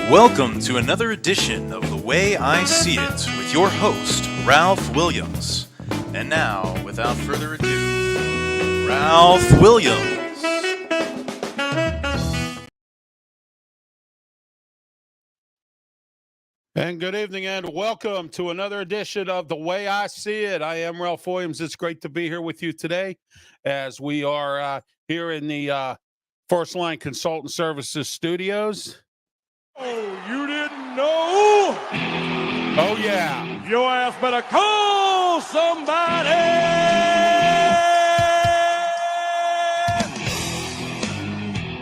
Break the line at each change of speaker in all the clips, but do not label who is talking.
Welcome to another edition of The Way I See It with your host, Ralph Williams. And now, without further ado, Ralph Williams.
And good evening and welcome to another edition of The Way I See It. I am Ralph Williams. It's great to be here with you today as we are here in the First Line Consultant Services studios.
Oh, you didn't know?
Oh, yeah.
Your ass better call somebody.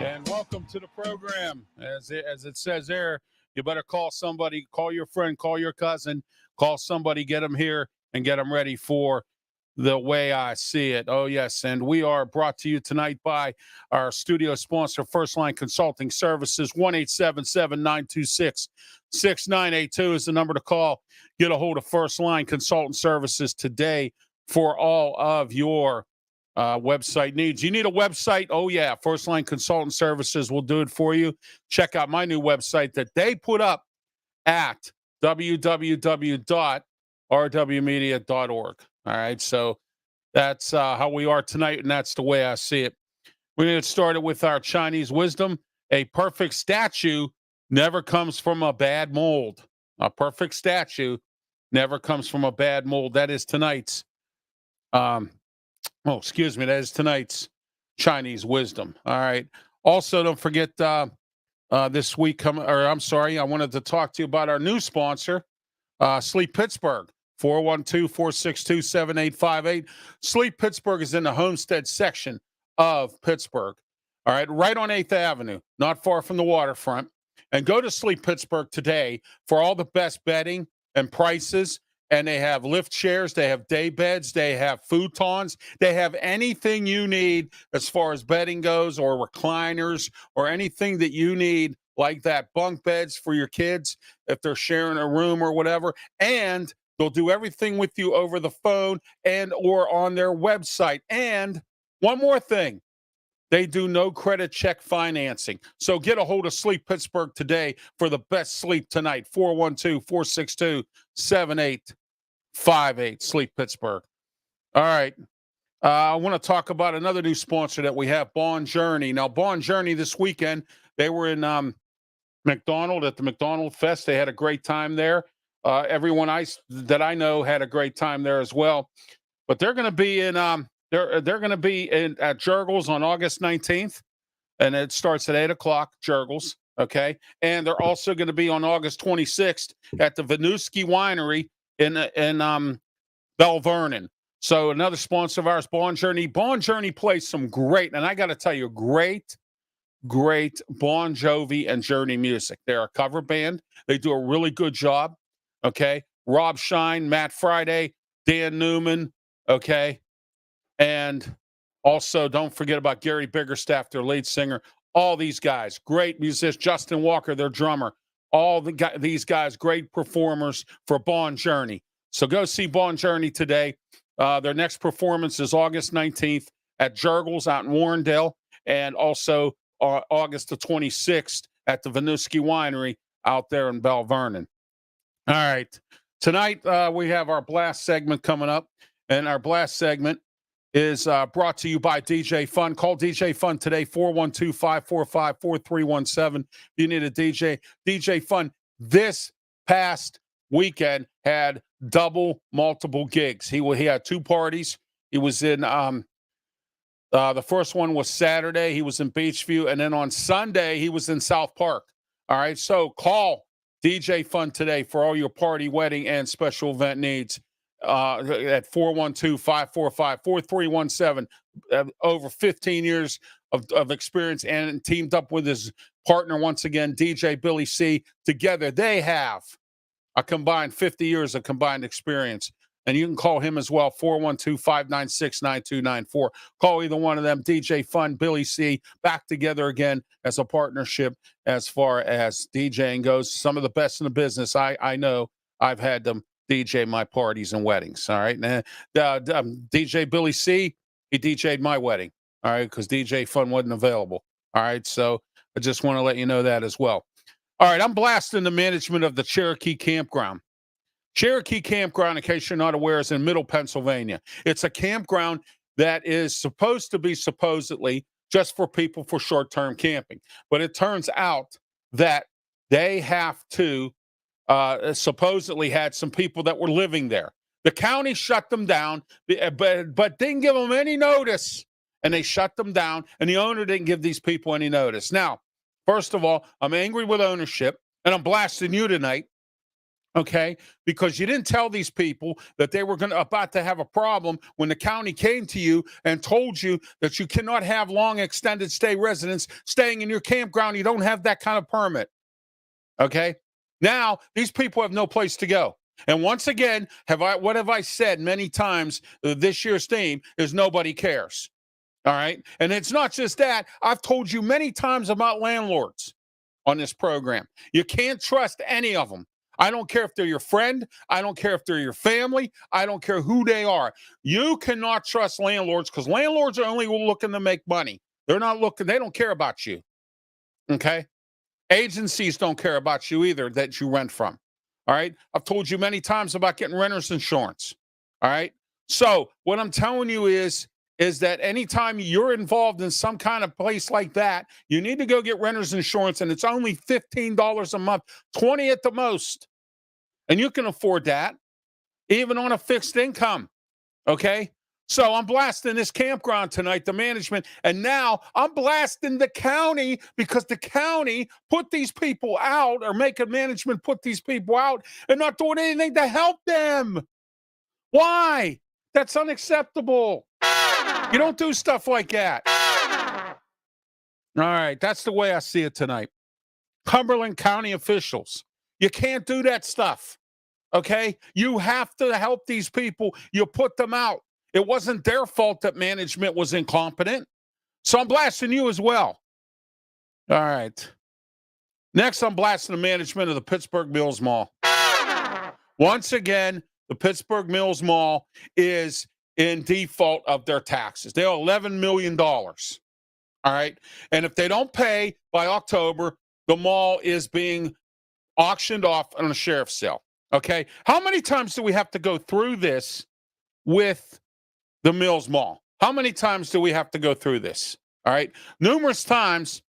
And welcome to the program. As it says there, you better call somebody, call your friend, call your cousin, call somebody, get them here and get them ready for The Way I See It. Oh, yes. And we are brought to you tonight by our studio sponsor, First Line Consulting Services. 1-877-926-6982 is the number to call. Get a hold of First Line Consulting Services today for all of your website needs. You need a website? Oh, yeah. First Line Consultant Services will do it for you. Check out my new website that they put up at www.rwmedia.org. All right, so that's how we are tonight, and that's the way I see it. We're going to get started with our Chinese wisdom. A perfect statue never comes from a bad mold. A perfect statue never comes from a bad mold. That is tonight's, that is tonight's Chinese wisdom. All right. Also, don't forget this week, I wanted to talk to you about our new sponsor, Sleep Pittsburgh. 412-462-7858. Sleep Pittsburgh is in the Homestead section of Pittsburgh. All right, right on 8th Avenue, not far from the waterfront. And go to Sleep Pittsburgh today for all the best bedding and prices. And they have lift chairs, they have day beds, they have futons, they have anything you need as far as bedding goes, or recliners, or anything that you need like that. Bunk beds for your kids if they're sharing a room or whatever. And they'll do everything with you over the phone and or on their website. And one more thing, they do no credit check financing. So get a hold of Sleep Pittsburgh today for the best sleep tonight. 412-462-7858. Sleep Pittsburgh. All right. I want to talk about another new sponsor that we have, Bon Journey. Now, Bon Journey this weekend, they were in McDonald at the McDonald Fest. They had a great time there. Everyone that I know had a great time there as well. But they're going to be in they're going to be in at Jurgles on August 19th, and it starts at 8:00. Jurgles, okay. And they're also going to be on August 26th at the Winooski Winery in Bell Vernon. So another sponsor of ours, Bon Journey. Bon Journey plays some great, and I got to tell you, great Bon Jovi and Journey music. They're a cover band. They do a really good job. Okay, Rob Shine, Matt Friday, Dan Newman, okay, and also don't forget about Gary Biggerstaff, their lead singer. All these guys, great musicians. Justin Walker, their drummer. All these guys, great performers for Bon Journey. So go see Bon Journey today. Their next performance is August 19th at Jurgles out in Warrendale, and also August the 26th at the Winooski Winery out there in Bell Vernon. All right. Tonight, we have our Blast segment coming up, and our Blast segment is brought to you by DJ Fun. Call DJ Fun today, 412-545-4317. If you need a DJ. DJ Fun this past weekend had multiple gigs. He had two parties. He was in the first one was Saturday. He was in Beachview, and then on Sunday, he was in South Park. All right, so call DJ Fun today for all your party, wedding, and special event needs at 412-545-4317. Over 15 years of experience, and teamed up with his partner once again, DJ Billy C. Together, they have a combined 50 years of combined experience. And you can call him as well, 412-596-9294. Call either one of them, DJ Fun, Billy C, back together again as a partnership as far as DJing goes. Some of the best in the business. I know I've had them DJ my parties and weddings. All right. And DJ Billy C, he DJ'd my wedding. All right. Because DJ Fun wasn't available. All right. So I just want to let you know that as well. All right. I'm blasting the management of the Cherokee Campground. Cherokee Campground, in case you're not aware, is in Middle Pennsylvania. It's a campground that is supposed to be supposedly just for people for short-term camping. But it turns out that they have to supposedly had some people that were living there. The county shut them down, but didn't give them any notice. And they shut them down, and the owner didn't give these people any notice. Now, first of all, I'm angry with ownership, and I'm blasting you tonight. Okay, because you didn't tell these people that they were about to have a problem when the county came to you and told you that you cannot have long extended stay residents staying in your campground. You don't have that kind of permit. Okay, now these people have no place to go. And once again, what have I said many times? This year's theme is nobody cares. All right, and it's not just that. I've told you many times about landlords on this program. You can't trust any of them. I don't care if they're your friend. I don't care if they're your family. I don't care who they are. You cannot trust landlords because landlords are only looking to make money. They're not looking, they don't care about you. Okay? Agencies don't care about you either that you rent from. All right? I've told you many times about getting renter's insurance. All right? So what I'm telling you is that anytime you're involved in some kind of place like that, you need to go get renter's insurance, and it's only $15 a month, $20 at the most. And you can afford that, even on a fixed income, okay? So I'm blasting this campground tonight, the management, and now I'm blasting the county because the county put these people out or making management put these people out and not doing anything to help them. Why? That's unacceptable. You don't do stuff like that. All right, that's the way I see it tonight. Cumberland County officials, you can't do that stuff, okay? You have to help these people. You put them out. It wasn't their fault that management was incompetent. So I'm blasting you as well. All right. Next, I'm blasting the management of the Pittsburgh Mills Mall. Once again, the Pittsburgh Mills Mall is in default of their taxes. They owe $11 million. All right. And if they don't pay by October, the mall is being auctioned off on a sheriff's sale. Okay. How many times do we have to go through this with the Mills Mall? How many times do we have to go through this? All right. Numerous times.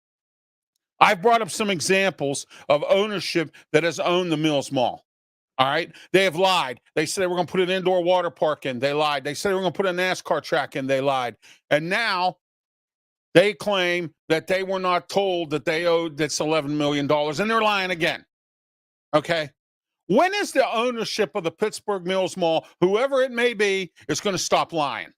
I've brought up some examples of ownership that has owned the Mills Mall. All right. They have lied. They said they were going to put an indoor water park in. They lied. They said they were going to put a NASCAR track in. They lied. And now they claim that they were not told that they owed this $11 million, and they're lying again. Okay. When is the ownership of the Pittsburgh Mills Mall, whoever it may be, is going to stop lying?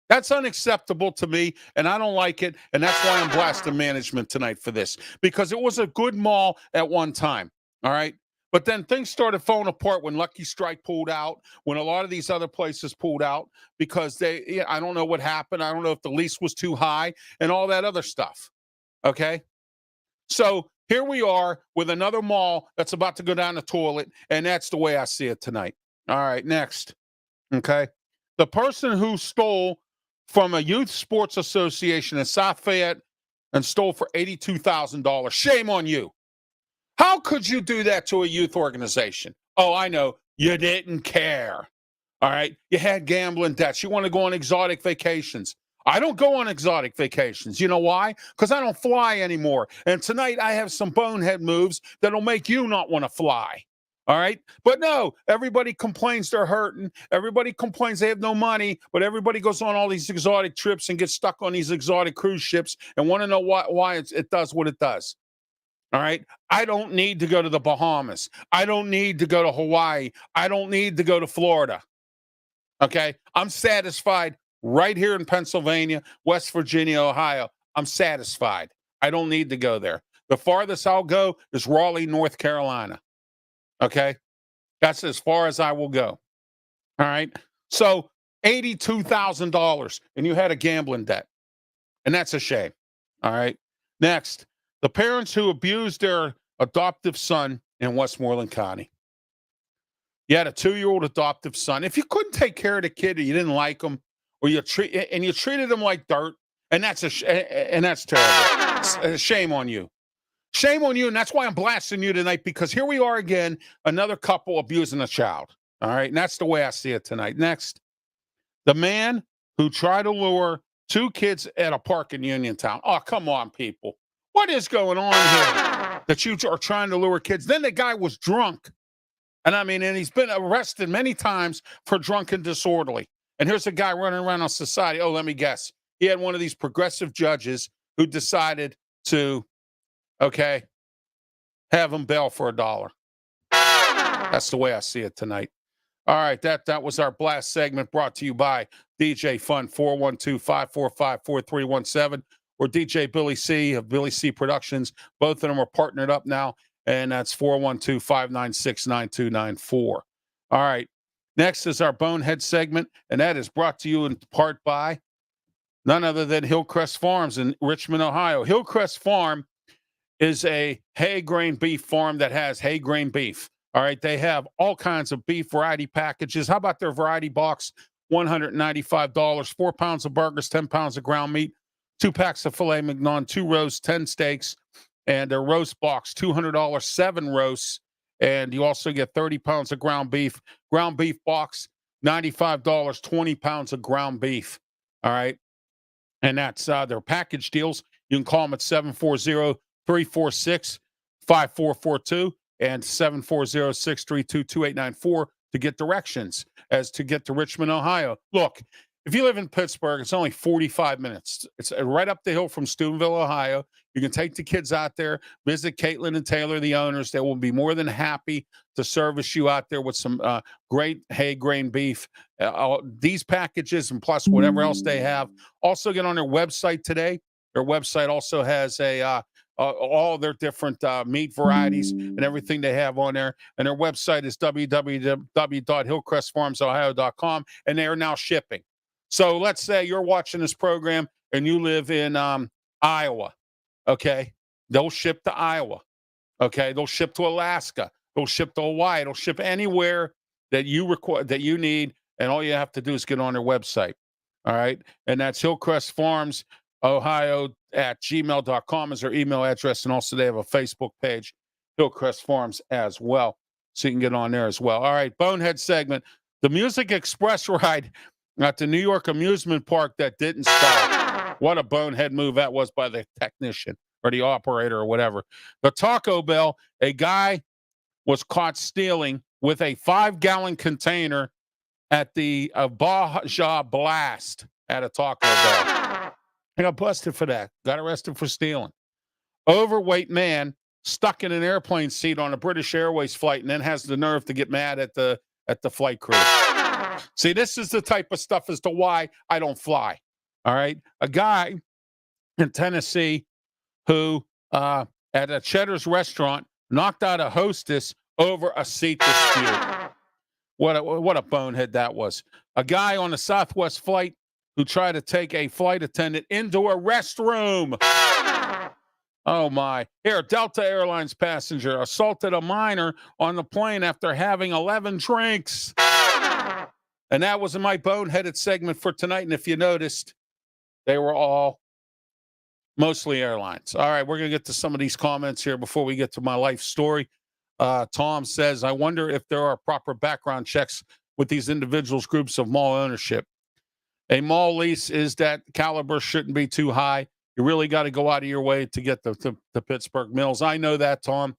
That's unacceptable to me, and I don't like it. And that's why I'm blasting management tonight for this, because it was a good mall at one time. All right. But then things started falling apart when Lucky Strike pulled out, when a lot of these other places pulled out because I don't know what happened. I don't know if the lease was too high and all that other stuff. Okay. So here we are with another mall that's about to go down the toilet. And that's the way I see it tonight. All right. Next. Okay. The person who stole from a youth sports association in South Fayette and stole for $82,000. Shame on you. How could you do that to a youth organization? Oh, I know. You didn't care. All right. You had gambling debts. You want to go on exotic vacations. I don't go on exotic vacations. You know why? Because I don't fly anymore. And tonight I have some bonehead moves that'll make you not want to fly. All right. But no, everybody complains they're hurting. Everybody complains they have no money, but everybody goes on all these exotic trips and gets stuck on these exotic cruise ships and want to know why it does what it does. All right. I don't need to go to the Bahamas. I don't need to go to Hawaii. I don't need to go to Florida. Okay. I'm satisfied right here in Pennsylvania, West Virginia, Ohio. I'm satisfied. I don't need to go there. The farthest I'll go is Raleigh, North Carolina. Okay. That's as far as I will go. All right. So $82,000 and you had a gambling debt. And that's a shame. All right. Next, the parents who abused their adoptive son in Westmoreland County. You had a 2-year-old adoptive son. If you couldn't take care of the kid or you didn't like him, or you treated him like dirt, and that's terrible. Shame on you. Shame on you, and that's why I'm blasting you tonight, because here we are again, another couple abusing a child. All right, and that's the way I see it tonight. Next, the man who tried to lure 2 kids at a park in Uniontown. Oh, come on, people. What is going on here that you are trying to lure kids? Then the guy was drunk. And he's been arrested many times for drunk and disorderly. And here's a guy running around on society. Oh, let me guess. He had one of these progressive judges who decided to, have him bail for $1. That's the way I see it tonight. All right, that was our blast segment brought to you by DJ Fun, 412-545-4317, or DJ Billy C of Billy C Productions. Both of them are partnered up now. And that's 412-596-9294. All right. Next is our Bonehead segment, and that is brought to you in part by none other than Hillcrest Farms in Richmond, Ohio. Hillcrest Farm is a hay grain beef farm that has hay grain beef. All right. They have all kinds of beef variety packages. How about their variety box? $195, 4 pounds of burgers, 10 pounds of ground meat, 2 packs of filet mignon, 2 roasts, 10 steaks. And their roast box, $200, 7 roasts. And you also get 30 pounds of ground beef. Ground beef box, $95, 20 pounds of ground beef. All right. And that's their package deals. You can call them at 740-346-5442 and 740-632-2894 to get directions as to get to Richmond, Ohio. Look, if you live in Pittsburgh, it's only 45 minutes. It's right up the hill from Steubenville, Ohio. You can take the kids out there, visit Caitlin and Taylor, the owners. They will be more than happy to service you out there with some great hay grain beef. These packages and plus whatever else they have. Also get on their website today. Their website also has all their different meat varieties and everything they have on there. And their website is www.hillcrestfarmsohio.com, and they are now shipping. So let's say you're watching this program and you live in Iowa, okay? They'll ship to Iowa, okay? They'll ship to Alaska. They'll ship to Hawaii. They'll ship anywhere that you need, and all you have to do is get on their website, all right? And that's hillcrestfarmsohio@gmail.com is their email address, and also they have a Facebook page, Hillcrest Farms, as well, so you can get on there as well. All right, Bonehead segment. The Music Express ride at the New York amusement park that didn't stop. What a bonehead move that was by the technician or the operator or whatever. The Taco Bell, a guy was caught stealing with a 5-gallon container at the Baja Blast at a Taco Bell. I got busted for that. Got arrested for stealing. Overweight man stuck in an airplane seat on a British Airways flight and then has the nerve to get mad at the flight crew. See, this is the type of stuff as to why I don't fly. All right. A guy in Tennessee who at a Cheddar's restaurant knocked out a hostess over a seat dispute. What a bonehead that was. A guy on a Southwest flight who tried to take a flight attendant into a restroom. Oh, my. Here, Delta Airlines passenger assaulted a minor on the plane after having 11 drinks. And that was my boneheaded segment for tonight. And if you noticed, they were all mostly airlines. All right, we're going to get to some of these comments here before we get to my life story. Tom says, I wonder if there are proper background checks with these individuals' groups of mall ownership. A mall lease is that caliber shouldn't be too high. You really got to go out of your way to get to Pittsburgh Mills. I know that, Tom.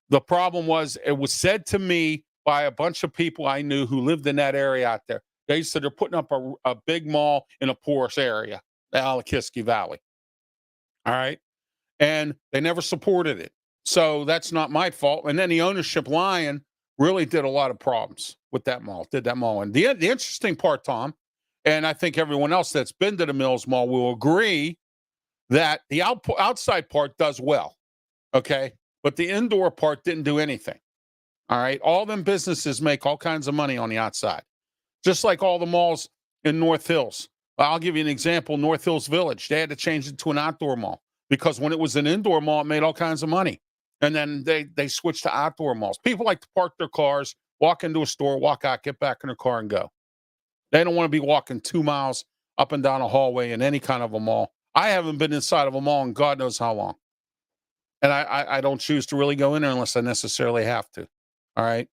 The problem was it was said to me by a bunch of people I knew who lived in that area out there. They said they're putting up a big mall in a poorest area, the Alakiski Valley. All right. And they never supported it. So that's not my fault. And then the ownership lion really did a lot of problems with that mall, And the interesting part, Tom, and I think everyone else that's been to the Mills Mall will agree that the outside part does well. Okay. But the indoor part didn't do anything. All right. All them businesses make all kinds of money on the outside. just like all the malls in North Hills. I'll give you an example. North Hills Village, they had to change it to an outdoor mall because when it was an indoor mall, it made all kinds of money. And then they switched to outdoor malls. People like to park their cars, walk into a store, walk out, get back in their car and go. They don't want to be walking 2 miles up and down a hallway in any kind of a mall. I haven't been inside of a mall in God knows how long. And I don't choose to really go in there unless I necessarily have to. All right.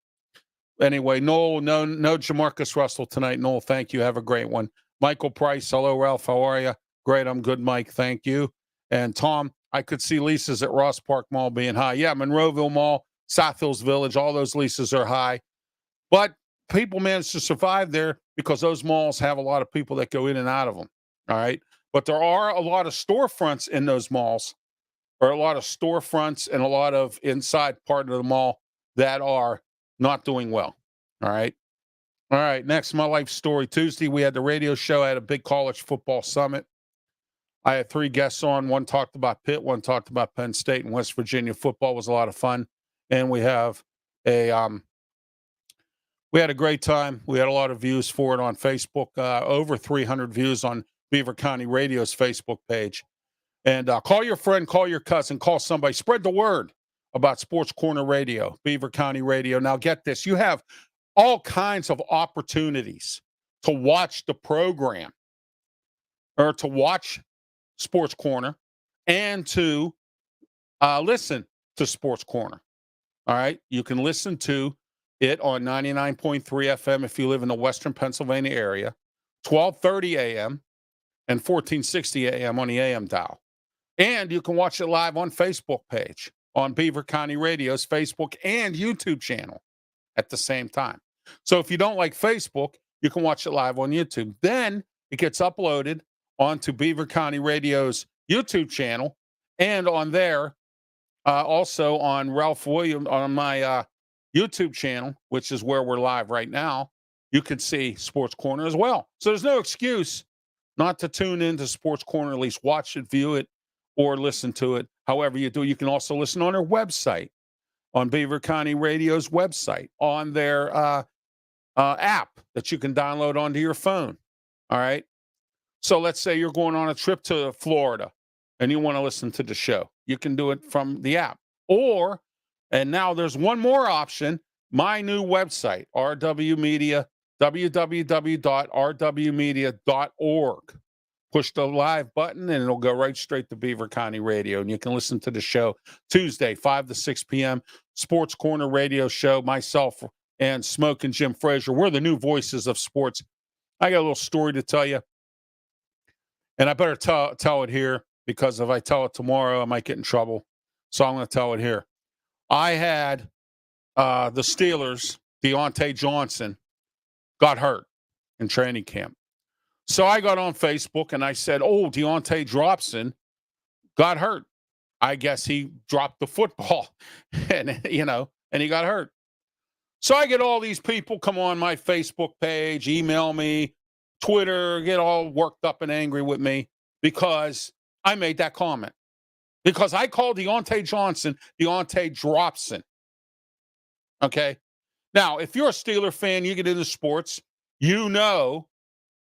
Anyway, no Jamarcus Russell tonight. Noel, thank you. Have a great one. Michael Price. Hello, Ralph. How are you? Great. I'm good, Mike. Thank you. And Tom, I could see leases at Ross Park Mall being high. Yeah, Monroeville Mall, South Hills Village, all those leases are high. But people manage to survive there because those malls have a lot of people that go in and out of them. All right. But there are a lot of storefronts in those malls, or a lot of storefronts and a lot of inside part of the mall that are not doing well. All right. All right. Next, my life story. Tuesday, we had the radio show. I had a big college football summit. I had 3 guests on. One talked about Pitt, one talked about Penn State and West Virginia. Football was a lot of fun. And we have we had a great time. We had a lot of views for it on Facebook, over 300 views on Beaver County Radio's Facebook page. And call your friend, call your cousin, call somebody. Spread the word about Sports Corner Radio, Beaver County Radio. Now, get this. You have all kinds of opportunities to watch the program or to watch Sports Corner and to listen to Sports Corner. All right. You can listen to it on 99.3 FM if you live in the Western Pennsylvania area, 1230 AM and 1460 AM on the AM dial. And you can watch it live on Facebook page, on Beaver County Radio's Facebook and YouTube channel at the same time. So if you don't like Facebook, you can watch it live on YouTube. Then it gets uploaded onto Beaver County Radio's YouTube channel and on there, also on Ralph Williams, on my YouTube channel, which is where we're live right now, you can see Sports Corner as well. So there's no excuse not to tune into Sports Corner, at least watch it, view it, or listen to it. However you do, you can also listen on their website, on Beaver County Radio's website, on their app that you can download onto your phone. All right. So let's say you're going on a trip to Florida and you want to listen to the show. You can do it from the app. Or, and now there's one more option, my new website, RW Media, www.rwmedia.org. Push the live button and it'll go right straight to Beaver County Radio. And you can listen to the show Tuesday, 5 to 6 p.m. Sports Corner Radio Show. Myself and Smoke and Jim Frazier. We're the new voices of sports. I got a little story to tell you. And I better tell it here because if I tell it tomorrow, I might get in trouble. So I'm going to tell it here. I had the Steelers, Deontay Johnson, got hurt in training camp. So I got on Facebook and I said, oh, Deontay Dropson got hurt. I guess he dropped the football and he got hurt. So I get all these people come on my Facebook page, email me, Twitter, get all worked up and angry with me because I made that comment. Because I called Deontay Johnson, Deontay Dropson. Okay? Now, if you're a Steeler fan, you get into sports, you know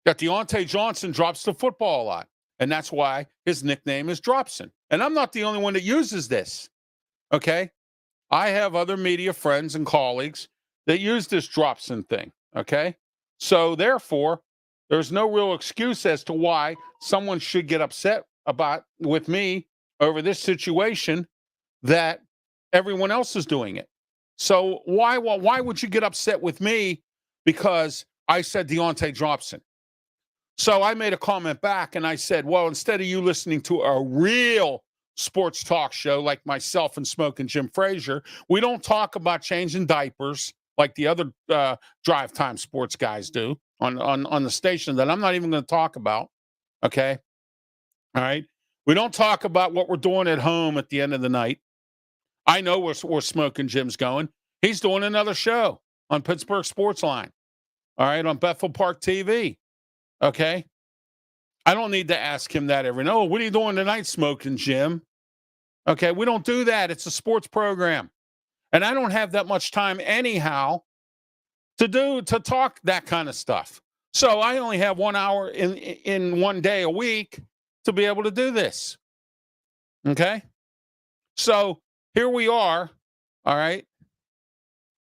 that Deontay Johnson drops the football a lot. And that's why his nickname is Dropson. And I'm not the only one that uses this. Okay? I have other media friends and colleagues that use this Dropson thing. Okay? So therefore, there's no real excuse as to why someone should get upset with me over this situation that everyone else is doing it. So why would you get upset with me because I said Deontay Dropson? So I made a comment back and I said, well, instead of you listening to a real sports talk show like myself and Smoke and Jim Frazier, we don't talk about changing diapers like the other drive time sports guys do on the station that I'm not even going to talk about. Okay. All right. We don't talk about what we're doing at home at the end of the night. I know where Smoke and Jim's going. He's doing another show on Pittsburgh Sports Line. All right. On Bethel Park TV. Okay. I don't need to ask him that every night. Oh, what are you doing tonight, Smoke and Jim? Okay. We don't do that. It's a sports program. And I don't have that much time anyhow to talk that kind of stuff. So I only have 1 hour in one day a week to be able to do this. Okay? So here we are. All right.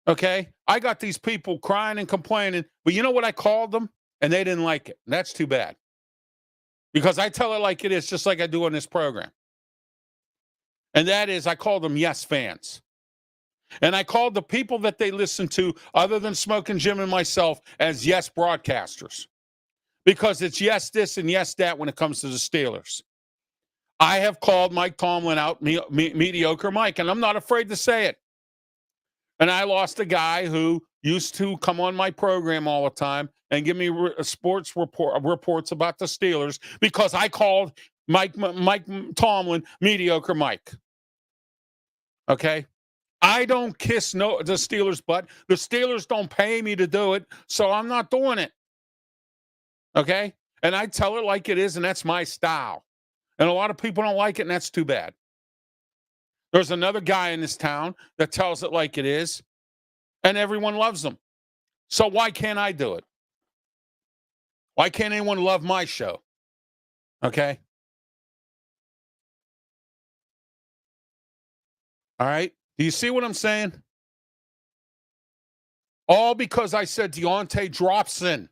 Okay. I got these people crying and complaining, but you know what I called them? And they didn't like it. That's too bad. Because I tell it like it is, just like I do on this program. And that is, I call them yes fans. And I called the people that they listen to, other than Smoking Jim and myself, as yes broadcasters. Because it's yes this and yes that when it comes to the Steelers. I have called Mike Tomlin out mediocre Mike, and I'm not afraid to say it. And I lost a guy who used to come on my program all the time and give me sports reports about the Steelers because I called Mike Tomlin mediocre Mike. Okay? I don't kiss the Steelers' butt. The Steelers don't pay me to do it, so I'm not doing it. Okay? And I tell it like it is, and that's my style. And a lot of people don't like it, and that's too bad. There's another guy in this town that tells it like it is, and everyone loves him. So why can't I do it? Why can't anyone love my show? Okay? All right? Do you see what I'm saying? All because I said Deontay drops in.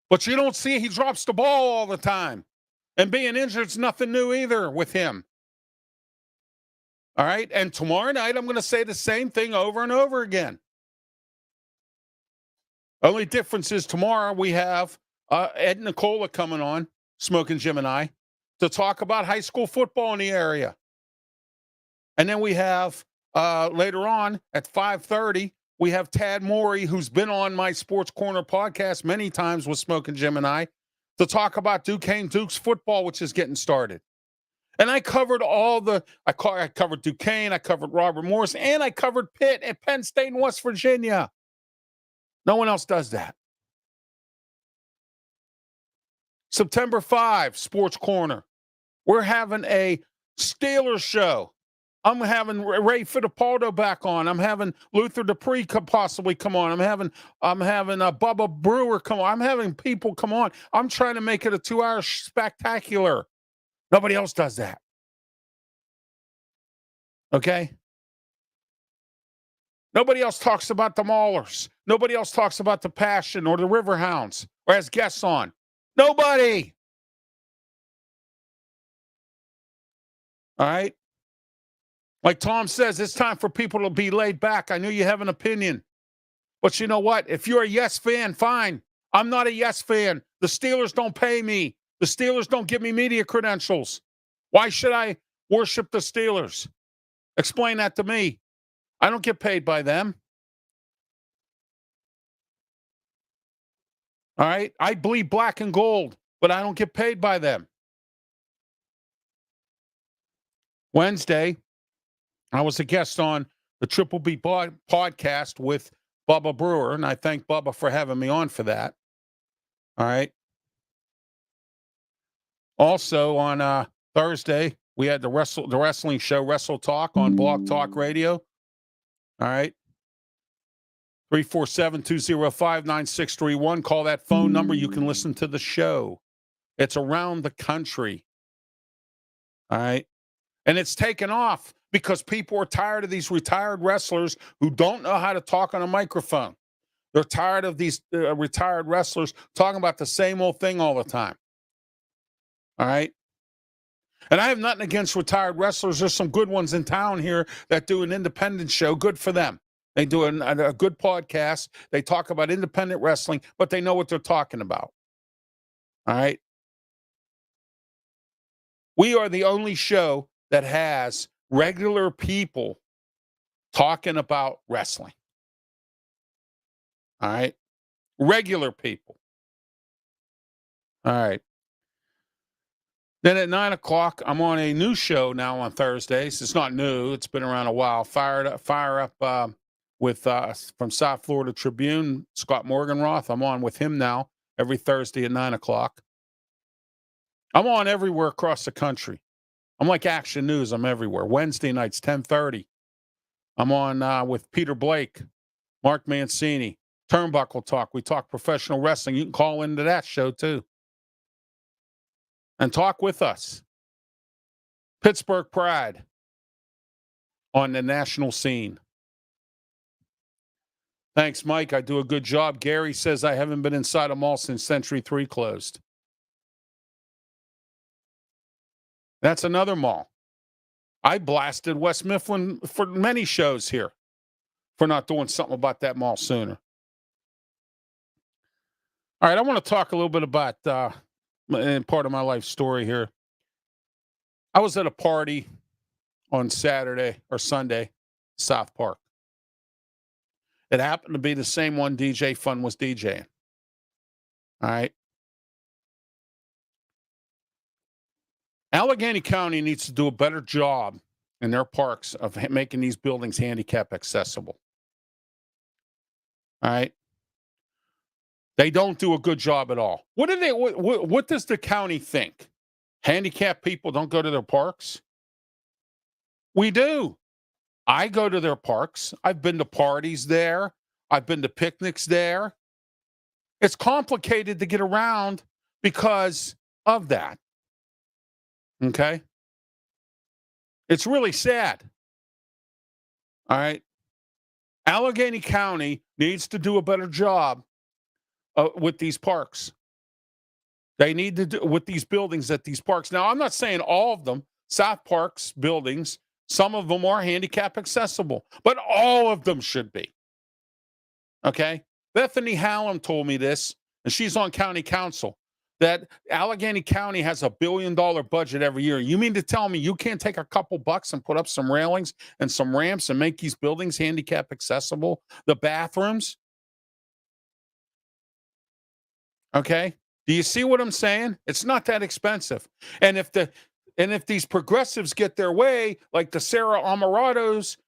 But you don't see he drops the ball all the time. And being injured is nothing new either with him. All right? And tomorrow night, I'm going to say the same thing over and over again. Only difference is tomorrow we have Ed Nicola coming on, Smoking Jim and I, to talk about high school football in the area. And then we have later on at 5:30, we have Tad Morey, who's been on my Sports Corner podcast many times with Smoking Jim and I, to talk about Duquesne Dukes football, which is getting started. And I covered I covered Duquesne, I covered Robert Morris, and I covered Pitt at Penn State and West Virginia. No one else does that. September 5, Sports Corner. We're having a Steelers show. I'm having Ray Fittipaldo back on. I'm having Luther Dupree possibly come on. I'm having Bubba Brewer come on. I'm having people come on. I'm trying to make it a 2-hour spectacular. Nobody else does that. Okay? Nobody else talks about the Maulers. Nobody else talks about the Passion or the Riverhounds or has guests on. Nobody. All right? Like Tom says, it's time for people to be laid back. I know you have an opinion. But you know what? If you're a yes fan, fine. I'm not a yes fan. The Steelers don't pay me. The Steelers don't give me media credentials. Why should I worship the Steelers? Explain that to me. I don't get paid by them. All right? I bleed black and gold, but I don't get paid by them. Wednesday, I was a guest on the Triple B podcast with Bubba Brewer, and I thank Bubba for having me on for that. All right. Also on Thursday, we had the wrestling show, Wrestle Talk, on Blog Talk Radio. All right. 347-205-9631. Call that phone number. You can listen to the show. It's around the country. All right. And it's taken off because people are tired of these retired wrestlers who don't know how to talk on a microphone. They're tired of these retired wrestlers talking about the same old thing all the time. All right? And I have nothing against retired wrestlers. There's some good ones in town here that do an independent show. Good for them. They do a good podcast. They talk about independent wrestling, but they know what they're talking about. All right? We are the only show that has regular people talking about wrestling. All right? Regular people. All right. Then at 9 o'clock, I'm on a new show now on Thursdays. It's not new. It's been around a while. Fire Up with from South Florida Tribune, Scott Morganroth. I'm on with him now every Thursday at 9 o'clock. I'm on everywhere across the country. I'm like Action News. I'm everywhere. Wednesday nights, 10:30. I'm on with Peter Blake Mark Mancini, Turnbuckle Talk. We talk professional wrestling. You can call into that show too and talk with us. Pittsburgh Pride on the national scene. Thanks, Mike. I do a good job. Gary says I haven't been inside a mall since Century 3 closed. That's another mall. I blasted West Mifflin for many shows here for not doing something about that mall sooner. All right, I want to talk a little bit about part of my life story here. I was at a party on Saturday or Sunday, South Park. It happened to be the same one DJ Fun was DJing. All right. Allegheny County needs to do a better job in their parks of making these buildings handicap accessible. All right. They don't do a good job at all. What does the county think? Handicapped people don't go to their parks? We do. I go to their parks. I've been to parties there. I've been to picnics there. It's complicated to get around because of that. Okay? It's really sad. All right? Allegheny County needs to do a better job with these parks. They need to do with these buildings at these parks. Now, I'm not saying all of them. South Park's buildings, some of them are handicap accessible, but all of them should be. Okay? Bethany Hallam told me this, and she's on county council, that Allegheny County has $1 billion budget every year. You mean to tell me you can't take a couple bucks and put up some railings and some ramps and make these buildings handicap accessible? The bathrooms? Okay? Do you see what I'm saying? It's not that expensive. And if these progressives get their way, like the Sarah Amarados,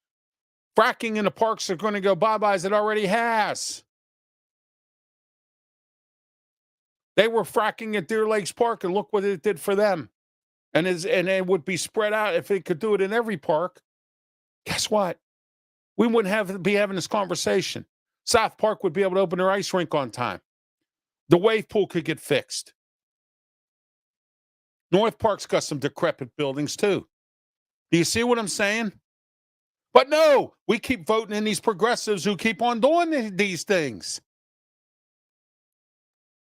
fracking in the parks are going to go bye-bye as it already has. They were fracking at Deer Lakes Park, and look what it did for them. And it would be spread out if it could do it in every park. Guess what? We wouldn't be having this conversation. South Park would be able to open their ice rink on time. The wave pool could get fixed. North Park's got some decrepit buildings too. Do you see what I'm saying? But no, we keep voting in these progressives who keep on doing these things.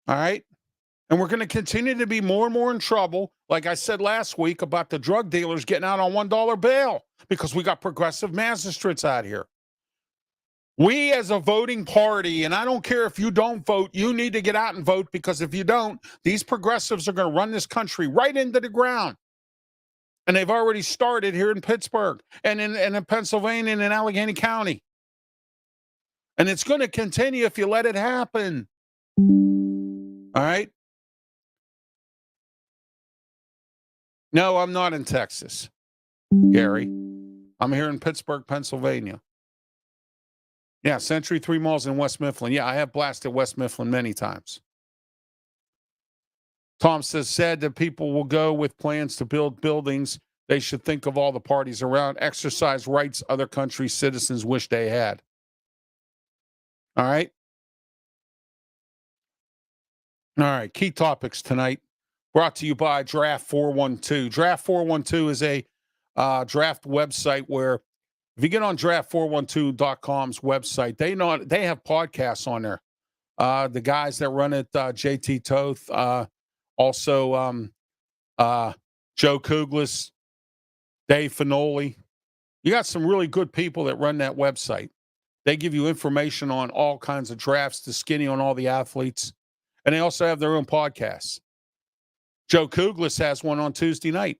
All right? And we're going to continue to be more and more in trouble, like I said last week about the drug dealers getting out on $1 bail because we got progressive magistrates out here. We as a voting party, and I don't care if you don't vote, you need to get out and vote, because if you don't, these progressives are going to run this country right into the ground. And they've already started here in Pittsburgh and in Pennsylvania and in Allegheny County. And it's going to continue if you let it happen. All right? No, I'm not in Texas, Gary. I'm here in Pittsburgh, Pennsylvania. Yeah, Century 3 malls in West Mifflin. Yeah, I have blasted West Mifflin many times. Tom says, sad that people will go with plans to build buildings. They should think of all the parties around, exercise rights other countries' citizens wish they had. All right? All right, key topics tonight brought to you by Draft 412. Draft 412 is a draft website where if you get on draft412.com's website, they have podcasts on there. The guys that run it, JT Toth, also Joe Kuglis, Dave Finoli. You got some really good people that run that website. They give you information on all kinds of drafts, the skinny on all the athletes, and they also have their own podcasts. Joe Kuglis has one on Tuesday night,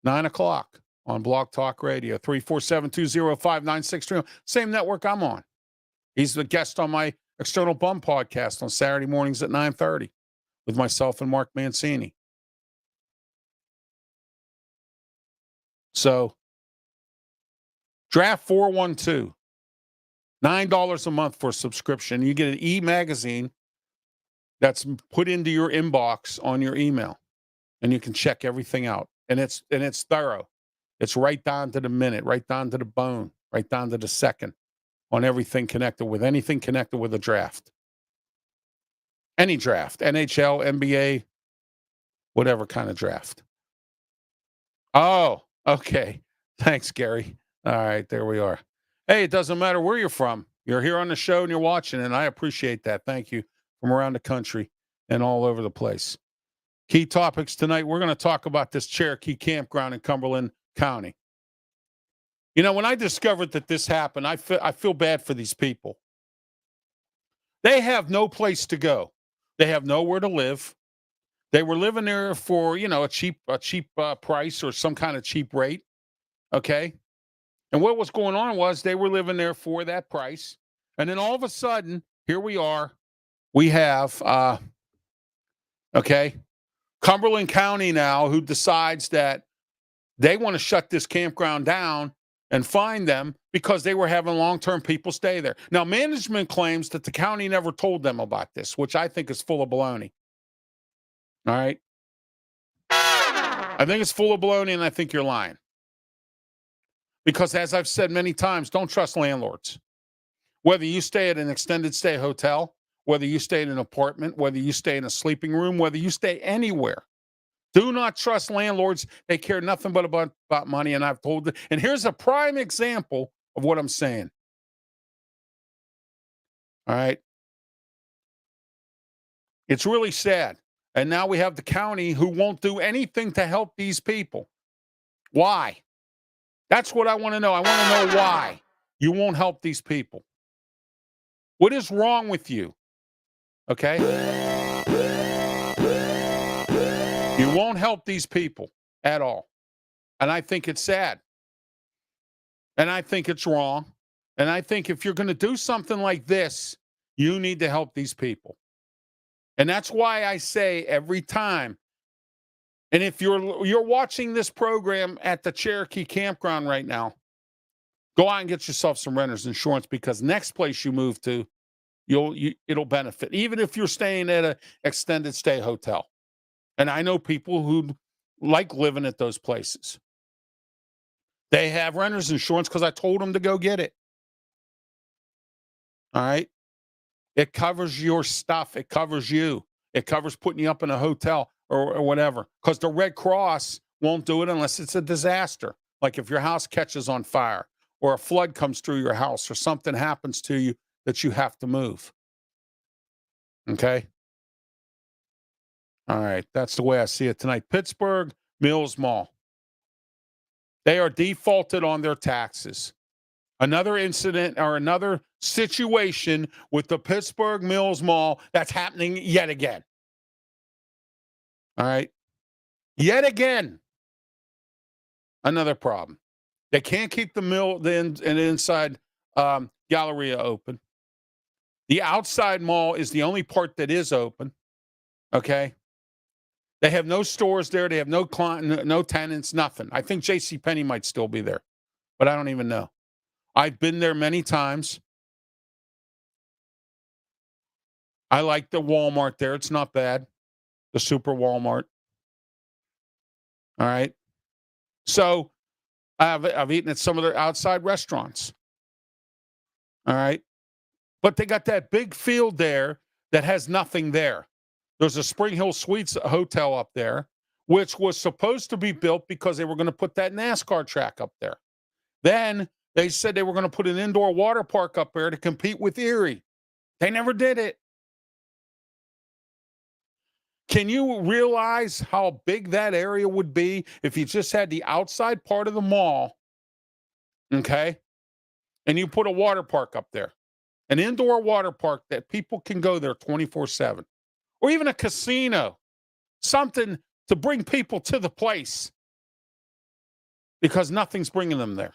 9 o'clock. On Blog Talk Radio, 347-205-9630. Same network I'm on. He's the guest on my External Bum podcast on Saturday mornings at 9:30 with myself and Mark Mancini. So, Draft 412, $9 a month for a subscription. You get an e-magazine that's put into your inbox on your email, and you can check everything out. And it's thorough. It's right down to the minute, right down to the bone, right down to the second. on everything connected with anything connected with a draft. Any draft, NHL, NBA, whatever kind of draft. Oh, okay. Thanks, Gary. All right, there we are. Hey, it doesn't matter where you're from. You're here on the show and you're watching, and I appreciate that. Thank you from around the country and all over the place. Key topics tonight, we're going to talk about this Cherokee campground in Cumberland County. You know, when I discovered that this happened, I feel bad for these people. They have no place to go. They have nowhere to live. They were living there for, you know, a cheap price or some kind of cheap rate. Okay. And what was going on was they were living there for that price. And then all of a sudden, here we are. We have, Cumberland County now, who decides that they want to shut this campground down and fine them because they were having long-term people stay there. Now, management claims that the county never told them about this, which I think is full of baloney. All right? I think it's full of baloney, and I think you're lying. Because as I've said many times, don't trust landlords. Whether you stay at an extended stay hotel, whether you stay in an apartment, whether you stay in a sleeping room, whether you stay anywhere, do not trust landlords. They care nothing but about money, and I've told them. And here's a prime example of what I'm saying. All right? It's really sad. And now we have the county who won't do anything to help these people. Why? That's what I want to know. I want to know why you won't help these people. What is wrong with you? Okay? You won't help these people at all. And I think it's sad. And I think it's wrong. And I think if you're going to do something like this, you need to help these people. And that's why I say every time, and if you're watching this program at the Cherokee campground right now, go out and get yourself some renter's insurance, because next place you move to, it'll benefit. Even if you're staying at an extended stay hotel. And I know people who like living at those places. They have renter's insurance because I told them to go get it. All right? It covers your stuff. It covers you. It covers putting you up in a hotel or whatever. Because the Red Cross won't do it unless it's a disaster. Like if your house catches on fire or a flood comes through your house or something happens to you that you have to move. Okay? All right. That's the way I see it tonight. Pittsburgh Mills Mall. They are defaulted on their taxes. Another incident or another situation with the Pittsburgh Mills Mall that's happening yet again. All right. Yet again. Another problem. They can't keep the inside Galleria open. The outside mall is the only part that is open. Okay. They have no stores there. They have no tenants, nothing. I think JCPenney might still be there, but I don't even know. I've been there many times. I like the Walmart there. It's not bad. The Super Walmart. All right. So I've eaten at some of their outside restaurants. All right. But they got that big field there that has nothing there. There's a Spring Hill Suites hotel up there, which was supposed to be built because they were going to put that NASCAR track up there. Then they said they were going to put an indoor water park up there to compete with Erie. They never did it. Can you realize how big that area would be if you just had the outside part of the mall, okay, and you put a water park up there, an indoor water park that people can go there 24/7, or even a casino, something to bring people to the place because nothing's bringing them there.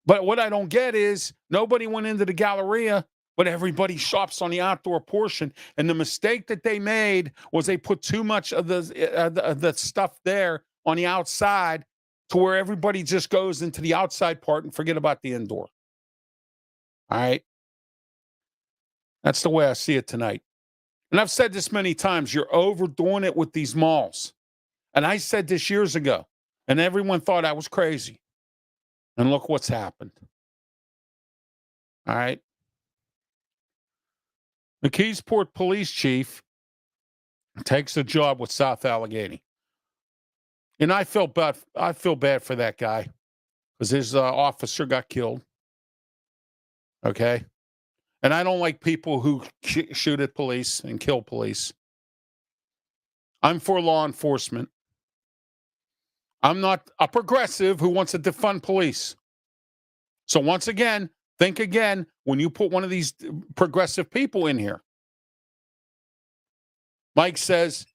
But what I don't get is nobody went into the Galleria, but everybody shops on the outdoor portion. And the mistake that they made was they put too much of the stuff there on the outside to where everybody just goes into the outside part and forget about the indoor. All right. That's the way I see it tonight. And I've said this many times, you're overdoing it with these malls. And I said this years ago, and everyone thought I was crazy. And look what's happened. All right. McKeesport police chief takes a job with South Allegheny. And I feel bad for that guy because his officer got killed. Okay. And I don't like people who shoot at police and kill police. I'm for law enforcement. I'm not a progressive who wants to defund police. So once again, think again when you put one of these progressive people in here. Mike says,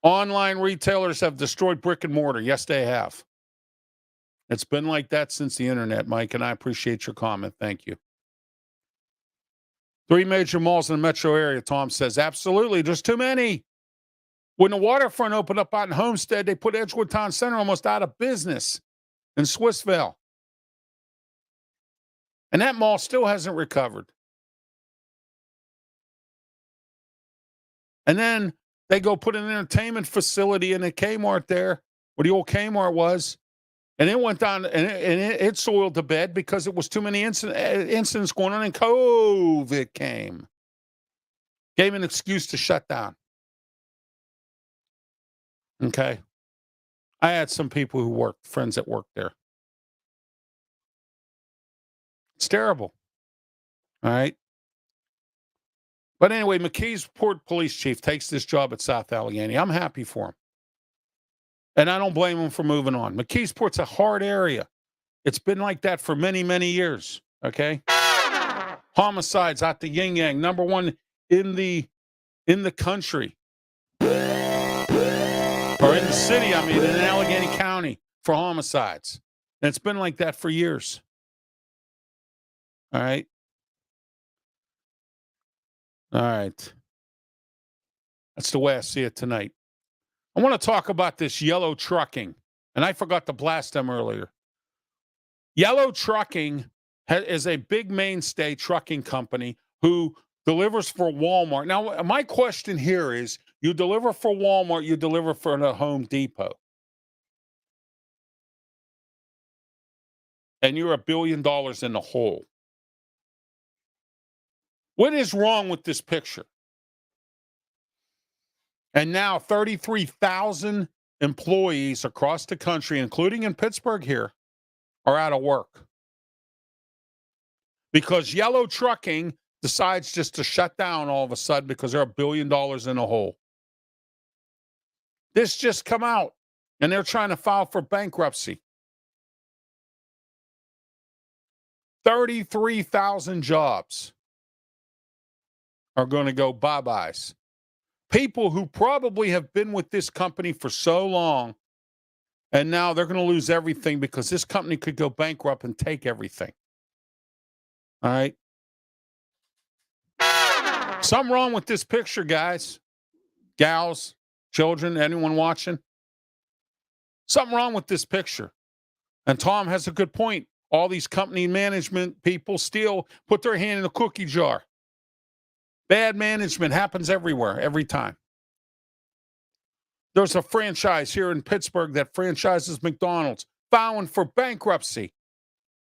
online retailers have destroyed brick and mortar. Yes, they have. It's been like that since the internet, Mike, and I appreciate your comment. Thank you. 3 major malls in the metro area, Tom says. Absolutely. There's too many. When the waterfront opened up out in Homestead, they put Edgewood Town Center almost out of business in Swissvale. And that mall still hasn't recovered. And then they go put an entertainment facility in a Kmart there, where the old Kmart was. And it went down, and it soiled the bed because it was too many incidents going on, and COVID came. Gave an excuse to shut down. Okay. I had some people who worked, friends that worked there. It's terrible. All right. But anyway, McKeesport police chief takes this job at South Allegheny. I'm happy for him. And I don't blame him for moving on. McKeesport's a hard area. It's been like that for many, many years. Okay. Homicides out the yin yang, number one in the country. Or in the city, I mean, in Allegheny County for homicides. And it's been like that for years. All right. All right. That's the way I see it tonight. I want to talk about this Yellow Trucking. And I forgot to blast them earlier. Yellow Trucking is a big mainstay trucking company who delivers for Walmart. Now, my question here is, you deliver for Walmart, you deliver for the Home Depot. And you're $1 billion in the hole. What is wrong with this picture? And now 33,000 employees across the country, including in Pittsburgh here, are out of work. Because Yellow Trucking decides just to shut down all of a sudden because they're $1 billion in a hole. This just come out, and they're trying to file for bankruptcy. 33,000 jobs are going to go bye-byes. People who probably have been with this company for so long, and now they're going to lose everything because this company could go bankrupt and take everything. All right? Something wrong with this picture, guys, gals, children, anyone watching. Something wrong with this picture. And Tom has a good point. All these company management people still put their hand in the cookie jar. Bad management happens everywhere, every time. There's a franchise here in Pittsburgh that franchises McDonald's, filing for bankruptcy.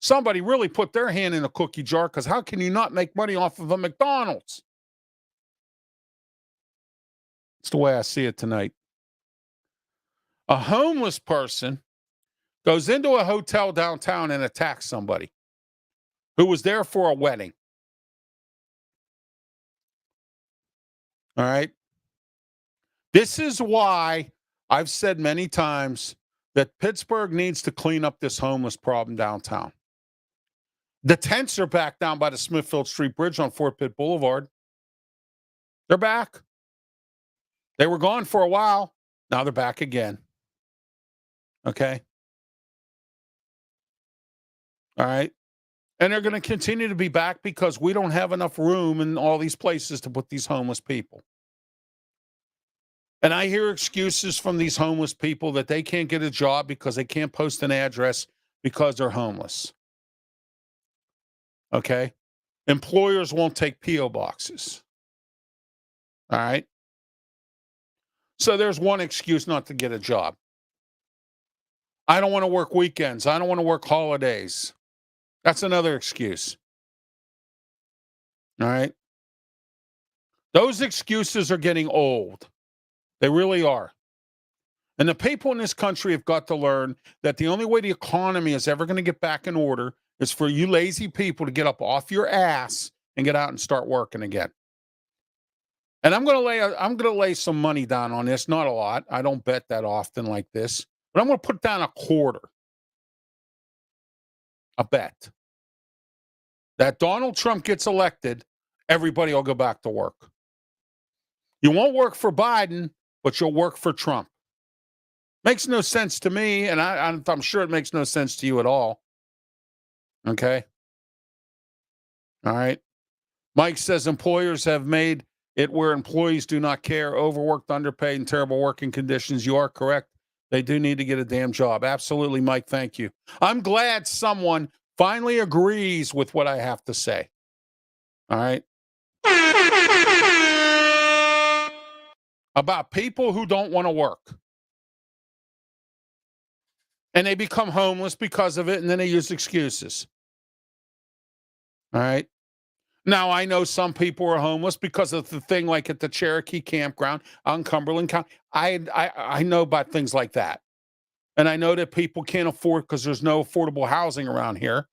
Somebody really put their hand in a cookie jar, because how can you not make money off of a McDonald's? It's the way I see it tonight. A homeless person goes into a hotel downtown and attacks somebody who was there for a wedding. All right. This is why I've said many times that Pittsburgh needs to clean up this homeless problem downtown. The tents are back down by the Smithfield Street Bridge on Fort Pitt Boulevard. They're back. They were gone for a while. Now they're back again. Okay. All right. And they're going to continue to be back because we don't have enough room in all these places to put these homeless people. And I hear excuses from these homeless people that they can't get a job because they can't post an address because they're homeless. Okay? Employers won't take P.O. boxes. All right? So there's one excuse not to get a job. I don't want to work weekends. I don't want to work holidays. That's another excuse. All right. Those excuses are getting old. They really are. And the people in this country have got to learn that the only way the economy is ever going to get back in order is for you lazy people to get up off your ass and get out and start working again. And I'm going to lay some money down on this, not a lot. I don't bet that often like this, but I'm going to put down a quarter. A bet that Donald Trump gets elected, everybody will go back to work. You won't work for Biden, but you'll work for Trump. Makes no sense to me, and I'm sure it makes no sense to you at all. Okay? All right. Mike says employers have made it where employees do not care, overworked, underpaid, and terrible working conditions. You are correct. They do need to get a damn job. Absolutely, Mike. Thank you. I'm glad someone finally agrees with what I have to say. All right? About people who don't want to work. And they become homeless because of it, and then they use excuses. All right? Now, I know some people are homeless because of the thing like at the Cherokee campground on Cumberland County. I know about things like that. And I know that people can't afford because there's no affordable housing around here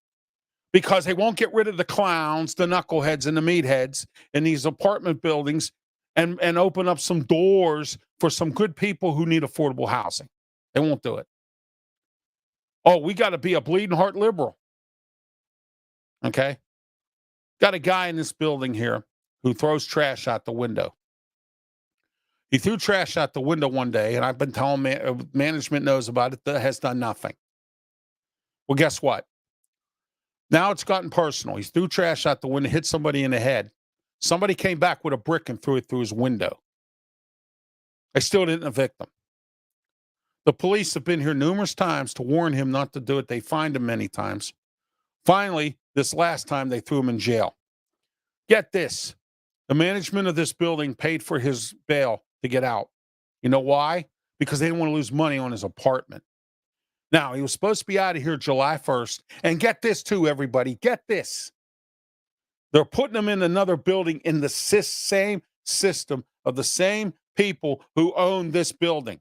because they won't get rid of the clowns, the knuckleheads, and the meatheads in these apartment buildings and open up some doors for some good people who need affordable housing. They won't do it. Oh, we got to be a bleeding heart liberal. Okay? Got a guy in this building here who throws trash out the window. He threw trash out the window one day, and I've been telling management knows about it, that has done nothing. Well, guess what? Now it's gotten personal. He threw trash out the window, hit somebody in the head. Somebody came back with a brick and threw it through his window. They still didn't evict him. The police have been here numerous times to warn him not to do it. They fined him many times. Finally, this last time, they threw him in jail. Get this. The management of this building paid for his bail to get out. You know why? Because they didn't want to lose money on his apartment. Now, he was supposed to be out of here July 1st. And get this too, everybody. Get this. They're putting him in another building in the same system of the same people who own this building.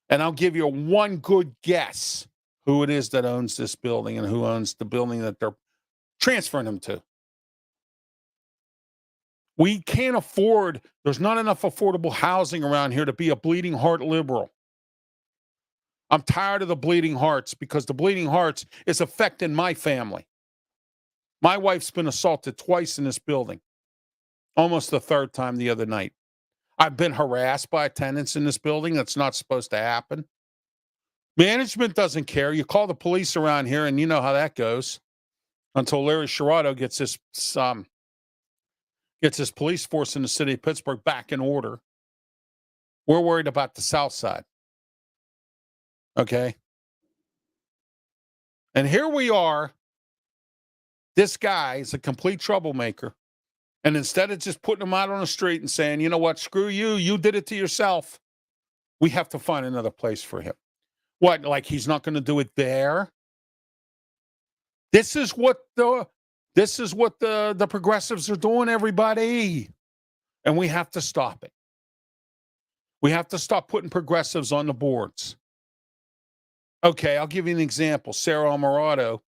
And I'll give you one good guess who it is that owns this building and who owns the building that they're transferring him to. We can't afford, there's not enough affordable housing around here to be a bleeding heart liberal. I'm tired of the bleeding hearts because the bleeding hearts is affecting my family. My wife's been assaulted twice in this building, almost the third time the other night. I've been harassed by tenants in this building. That's not supposed to happen. Management doesn't care. You call the police around here, and you know how that goes. Until Larry Sherrod gets his police force in the city of Pittsburgh back in order. We're worried about the South Side. Okay? And here we are. This guy is a complete troublemaker. And instead of just putting him out on the street and saying, you know what, screw you, you did it to yourself, we have to find another place for him. What, like he's not going to do it there? This is what the progressives are doing, everybody. And we have to stop it. We have to stop putting progressives on the boards. Okay, I'll give you an example. Sarah Alvarado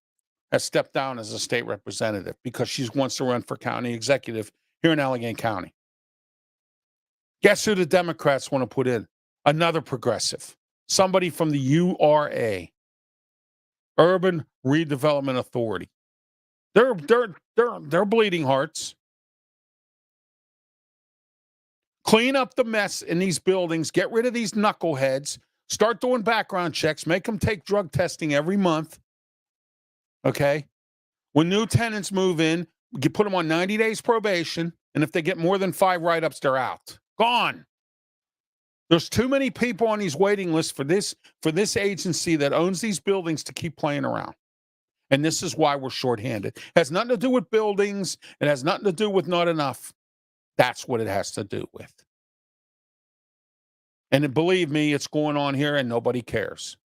has stepped down as a state representative because she wants to run for county executive here in Allegheny County. Guess who the Democrats want to put in? Another progressive. Somebody from the URA, Urban Redevelopment Authority. They're bleeding hearts. Clean up the mess in these buildings. Get rid of these knuckleheads. Start doing background checks. Make them take drug testing every month. Okay? When new tenants move in, you put them on 90 days probation, and if they get more than 5 write-ups, they're out. Gone. There's too many people on these waiting lists for this agency that owns these buildings to keep playing around. And this is why we're shorthanded. It has nothing to do with buildings. It has nothing to do with not enough. That's what it has to do with. And believe me, it's going on here and nobody cares.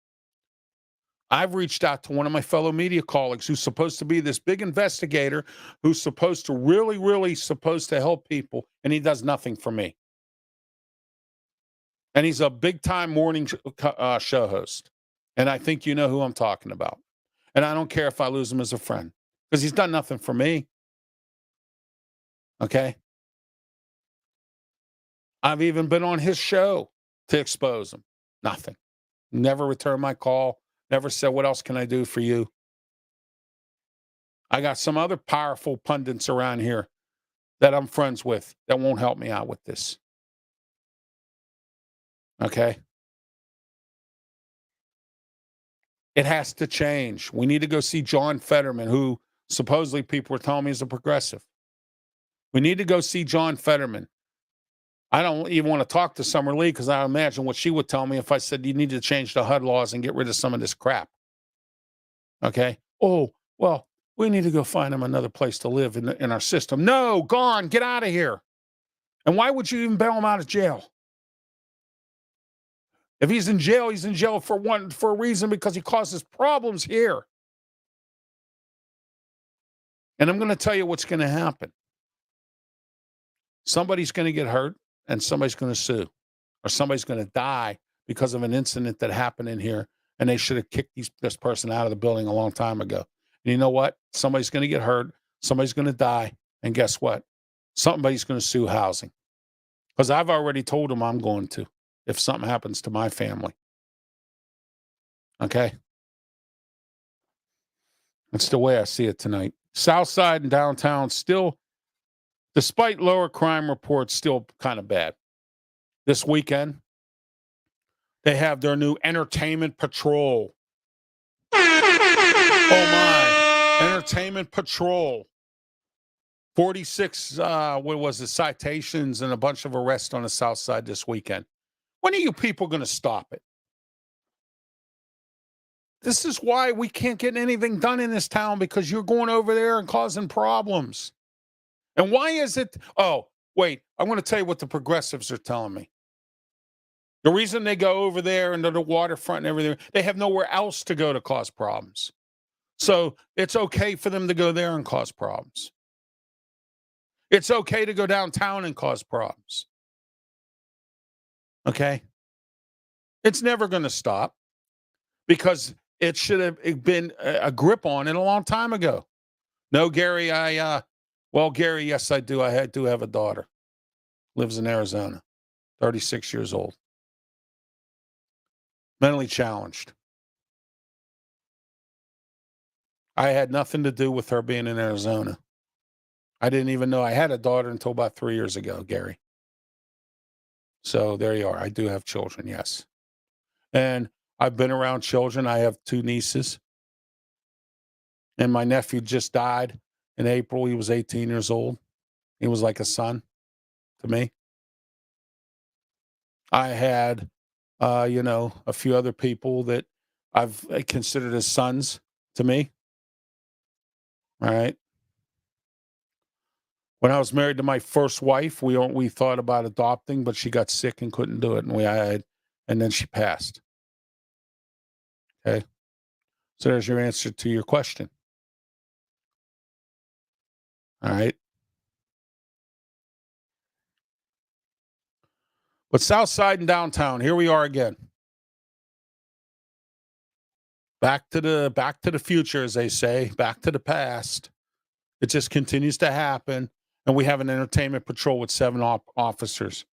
I've reached out to one of my fellow media colleagues who's supposed to be this big investigator, who's supposed to really supposed to help people, and he does nothing for me. And he's a big-time morning show host. And I think you know who I'm talking about. And I don't care if I lose him as a friend, because he's done nothing for me. Okay? I've even been on his show to expose him. Nothing. Never returned my call. Never said, what else can I do for you? I got some other powerful pundits around here that I'm friends with that won't help me out with this. Okay? It has to change. We need to go see John Fetterman, who supposedly people were telling me is a progressive. We need to go see John Fetterman. I don't even want to talk to Summer Lee because I imagine what she would tell me if I said you need to change the HUD laws and get rid of some of this crap. Okay? Oh, well, we need to go find him another place to live in our system. No, gone. Get out of here. And why would you even bail him out of jail? If he's in jail for a reason, because he causes problems here. And I'm going to tell you what's going to happen. Somebody's going to get hurt and somebody's going to sue, or somebody's going to die because of an incident that happened in here, and they should have kicked this person out of the building a long time ago. And you know what? Somebody's going to get hurt, somebody's going to die, and guess what? Somebody's going to sue housing. Because I've already told them I'm going to, if something happens to my family. Okay? That's the way I see it tonight. South Side and downtown still, despite lower crime reports, still kind of bad. This weekend, they have their new entertainment patrol. Oh my, entertainment patrol. 46, citations and a bunch of arrests on the South Side this weekend. When are you people going to stop it? This is why we can't get anything done in this town, because you're going over there and causing problems. And why is it? Oh, wait, I'm going to tell you what the progressives are telling me. The reason they go over there into the waterfront and everything, they have nowhere else to go to cause problems. So it's okay for them to go there and cause problems. It's okay to go downtown and cause problems. Okay? It's never going to stop, because it should have been a grip on it a long time ago. No, Gary, Gary, yes, I do. I do have a daughter. Lives in Arizona, 36 years old. Mentally challenged. I had nothing to do with her being in Arizona. I didn't even know I had a daughter until about 3 years ago, Gary. So there you are. I do have children, yes. And I've been around children. I have 2 nieces. And my nephew just died in April. He was 18 years old. He was like a son to me. I had, a few other people that I've considered as sons to me. All right. When I was married to my first wife, we thought about adopting, but she got sick and couldn't do it, and then she passed. Okay, so there's your answer to your question. All right, but South Side and downtown, here we are again. Back to the future, as they say, back to the past. It just continues to happen. And we have an entertainment patrol with 7 officers.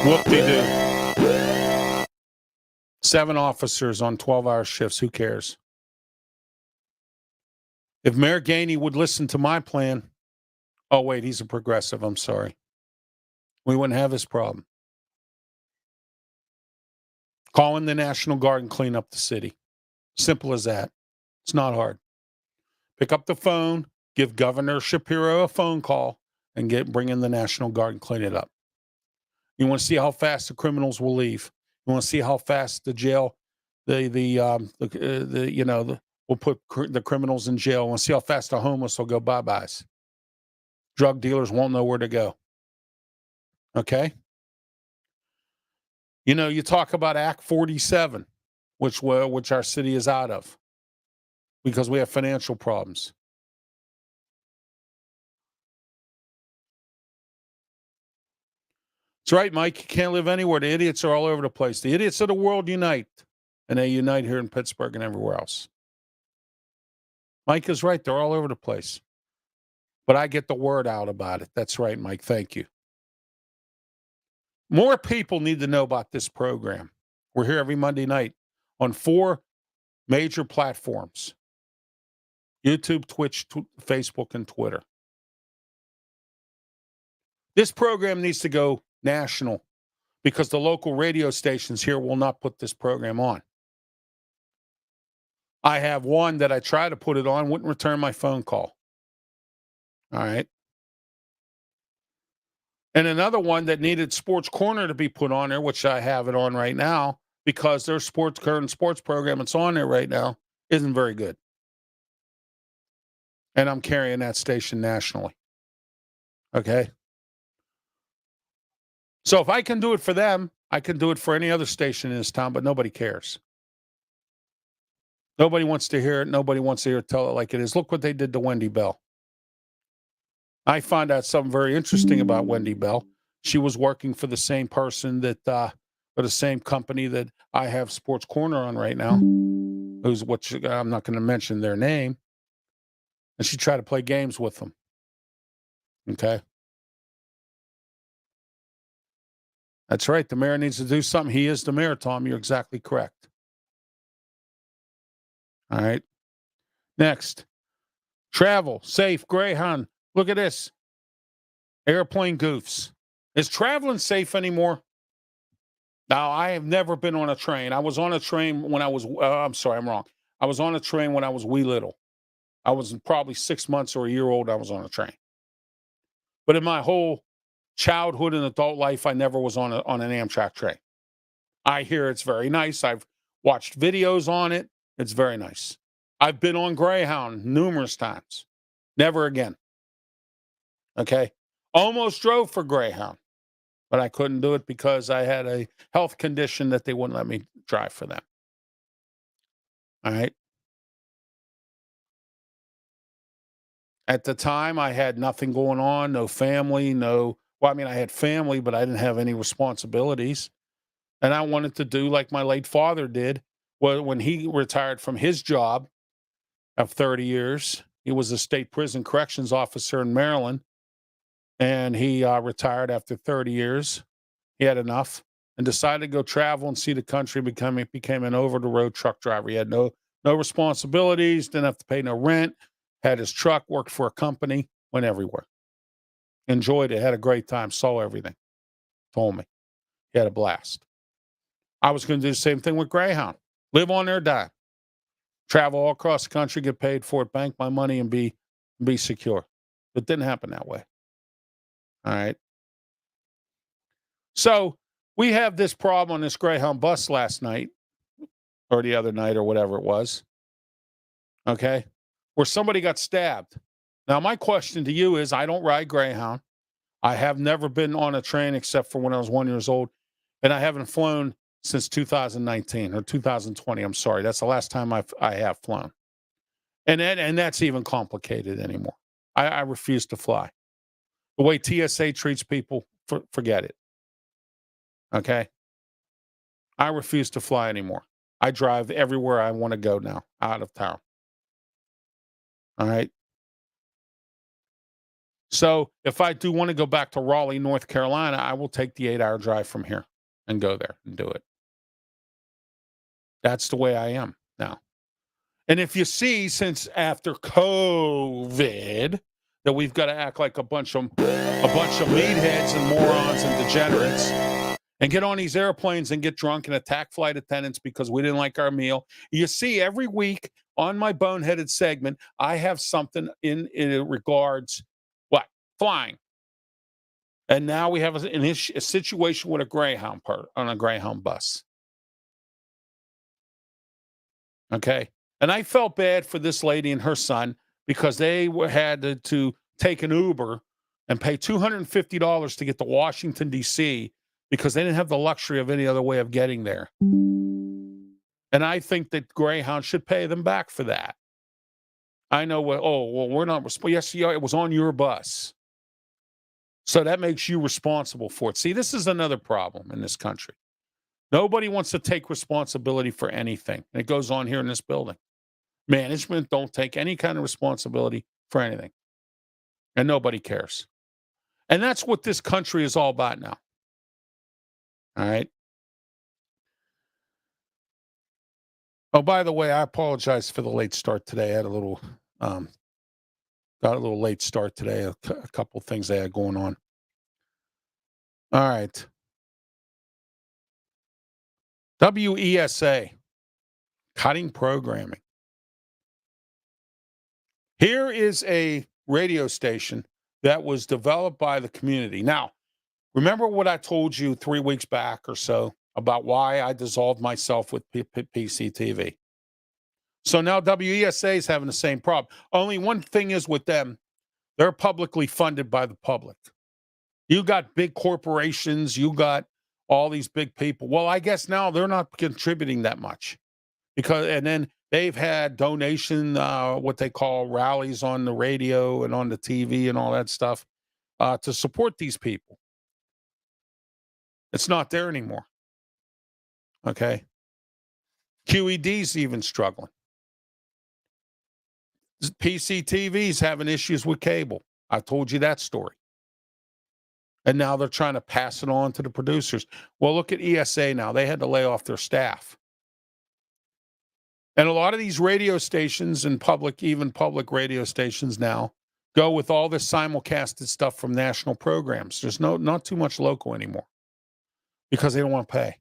Whoop-de-doo. 7 officers on 12-hour shifts. Who cares? If Mayor Gainey would listen to my plan, oh, wait, he's a progressive. I'm sorry. We wouldn't have this problem. Call in the National Guard and clean up the city. Simple as that. It's not hard. Pick up the phone, give Governor Shapiro a phone call, and bring in the National Guard and clean it up. You want to see how fast the criminals will leave. You want to see how fast the jail, we'll put the criminals in jail. You want to see how fast the homeless will go bye-byes. Drug dealers won't know where to go. Okay? You know, you talk about Act 47, which our city is out of because we have financial problems. That's right, Mike. You can't live anywhere. The idiots are all over the place. The idiots of the world unite, and they unite here in Pittsburgh and everywhere else. Mike is right. They're all over the place. But I get the word out about it. That's right, Mike. Thank you. More people need to know about this program. We're here every Monday night on 4 major platforms: YouTube, Twitch, Facebook, and Twitter. This program needs to go national because the local radio stations here will not put this program on. I have one that I tried to put it on, wouldn't return my phone call. All right. And another one that needed Sports Corner to be put on there, which I have it on right now, because their current sports program that's on there right now isn't very good. And I'm carrying that station nationally. Okay. So if I can do it for them, I can do it for any other station in this town, but nobody cares. Nobody wants to hear it. Nobody wants to hear it tell it like it is. Look what they did to Wendy Bell. I found out something very interesting about Wendy Bell. She was working for the same person that, or the same company that I have Sports Corner on right now, I'm not going to mention their name. And she tried to play games with them. Okay. That's right. The mayor needs to do something. He is the mayor, Tom. You're exactly correct. All right. Next. Travel. Safe. Greyhound. Look at this. Airplane goofs. Is traveling safe anymore? Now, I have never been on a train. I was on a train when I was, I'm sorry, I'm wrong. I was on a train when I was wee little. I was probably 6 months or a year old. I was on a train. But in my whole childhood and adult life, I never was on an Amtrak train. I hear it's very nice. I've watched videos on it. It's very nice. I've been on Greyhound numerous times. Never again. Okay. Almost drove for Greyhound, but I couldn't do it because I had a health condition that they wouldn't let me drive for them. All right. At the time, I had nothing going on, no family, I had family, but I didn't have any responsibilities. And I wanted to do like my late father did. Well, when he retired from his job of 30 years, he was a state prison corrections officer in Maryland. And he retired after 30 years. He had enough and decided to go travel and see the country, became an over-the-road truck driver. He had no responsibilities, didn't have to pay no rent, had his truck, worked for a company, went everywhere. Enjoyed it, had a great time, saw everything. Told me. He had a blast. I was going to do the same thing with Greyhound. Live on their dime. Travel all across the country, get paid for it, bank my money, and be secure. It didn't happen that way. All right. So we have this problem on this Greyhound bus last night or the other night or whatever it was. Okay. Where somebody got stabbed. Now, my question to you is, I don't ride Greyhound. I have never been on a train except for when I was 1 year old. And I haven't flown since 2019 or 2020. I'm sorry. That's the last time I have flown. And that's even complicated anymore. I refuse to fly. The way TSA treats people, forget it. Okay? I refuse to fly anymore. I drive everywhere I want to go now, out of town. All right? So if I do want to go back to Raleigh, North Carolina, I will take the 8-hour drive from here and go there and do it. That's the way I am now. And if you see, since after COVID, that we've got to act like a bunch of meatheads and morons and degenerates and get on these airplanes and get drunk and attack flight attendants because we didn't like our meal. You see, every week on my boneheaded segment, I have something in regards, flying. And now we have a situation with a Greyhound on a Greyhound bus. Okay. And I felt bad for this lady and her son because they had to take an Uber and pay $250 to get to Washington, D.C. because they didn't have the luxury of any other way of getting there. And I think that Greyhound should pay them back for that. I know what, we're not responsible. Yes, it was on your bus. So that makes you responsible for it. See, this is another problem in this country. Nobody wants to take responsibility for anything. And it goes on here in this building. Management don't take any kind of responsibility for anything. And nobody cares. And that's what this country is all about now. All right. Oh, by the way, I apologize for the late start today. I had a little, got a little late start today. A couple of things I had going on. All right. WESA, cutting programming. Here is a radio station that was developed by the community. Now, remember what I told you 3 weeks back or so about why I dissolved myself with PCTV. So now WESA is having the same problem. Only one thing is with them, they're publicly funded by the public. You got big corporations, you got all these big people. Well, I guess now they're not contributing that much and then they've had donation, what they call rallies on the radio and on the TV and all that stuff to support these people. It's not there anymore. Okay. QED's even struggling. PCTV's having issues with cable. I told you that story. And now they're trying to pass it on to the producers. Well, look at ESA now. They had to lay off their staff. And a lot of these radio stations and even public radio stations now go with all this simulcasted stuff from national programs. There's not too much local anymore because they don't want to pay.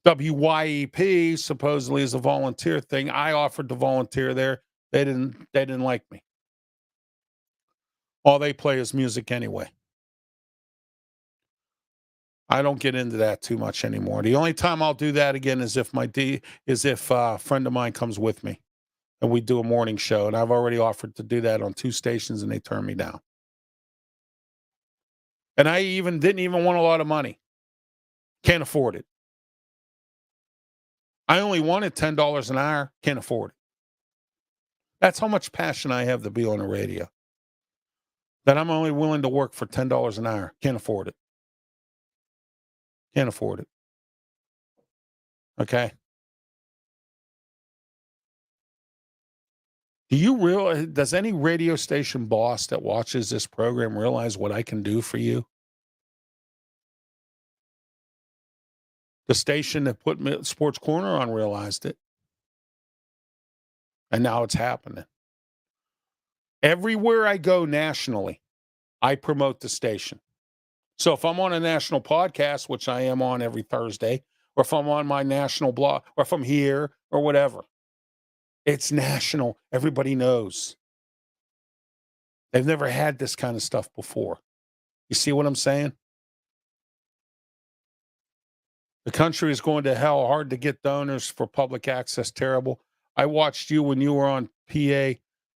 WYEP supposedly is a volunteer thing. I offered to volunteer there. They didn't like me. All they play is music anyway. I don't get into that too much anymore. The only time I'll do that again is if a friend of mine comes with me and we do a morning show. And I've already offered to do that on 2 stations and they turned me down. And I didn't even want a lot of money. Can't afford it. I only wanted $10 an hour. Can't afford it. That's how much passion I have to be on the radio. That I'm only willing to work for $10 an hour. Can't afford it. Can't afford it. Okay. Does any radio station boss that watches this program realize what I can do for you? The station that put Sports Corner on realized it. And now it's happening. Everywhere I go nationally, I promote the station. So if I'm on a national podcast, which I am on every Thursday, or if I'm on my national blog, or if I'm here, or whatever, it's national. Everybody knows. They've never had this kind of stuff before. You see what I'm saying? The country is going to hell. Hard to get donors for public access. Terrible. I watched you when you were on PA